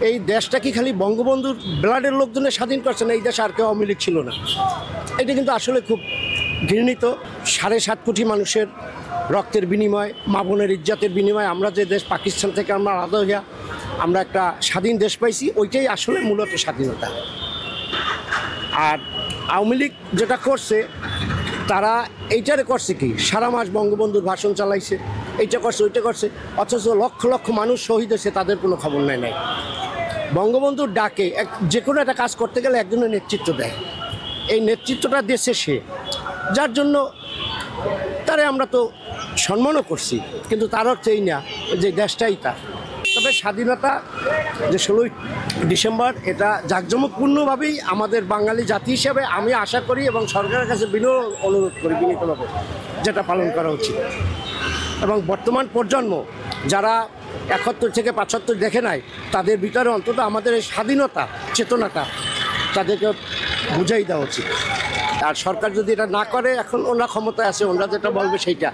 এই দেশটা কি খালি বঙ্গবন্ধুর ব্লাডের লোকজনের স্বাধীন করছে না? এই দেশে আর কেউ আওয়ামী লীগ ছিল না। এটা কিন্তু আসলে খুব ঘৃণিত। 7.5 কোটি মানুষের রক্তের বিনিময়, মা বোনের ইজ্জতের বিনিময় আমরা যে দেশ পাকিস্তান থেকে আমরা আলাদা হইয়া আমরা একটা স্বাধীন দেশ পাইছি, ওইটাই আসলে মূলত স্বাধীনতা। আর আওয়ামী লীগ যেটা করছে, তারা এইটারে করছে কি, সারা মাস বঙ্গবন্ধুর ভাষণ চালাইছে, এইটা করছে ওইটা করছে, অথচ লক্ষ লক্ষ মানুষ শহীদ হয়েছে, তাদের কোনো খবর নাই। বঙ্গবন্ধুর ডাকে যে কোনো একটা কাজ করতে গেলে একজনের নেতৃত্ব দেয়, এই নেতৃত্বটা দেশে সে, যার জন্য তারে আমরা তো সম্মানও করছি, কিন্তু তার অর্থ এই না যে দেশটাই তার। তবে স্বাধীনতা যে 16ই ডিসেম্বর, এটা জাঁকজমকপূর্ণভাবেই আমাদের বাঙালি জাতি হিসেবে আমি আশা করি এবং সরকারের কাছে অনুরোধ করি বিনীতভাবে, যেটা পালন করা উচিত। এবং বর্তমান প্রজন্ম যারা 71 থেকে 75 দেখে নাই, তাদের ভিতরে অন্তত আমাদের এই স্বাধীনতা চেতনাটা তাদেরকে বুঝাই দেওয়া উচিত। আর সরকার যদি এটা না করে, এখন ওনারা ক্ষমতায় আছে, ওনারা যেটা বলবে সেইটা।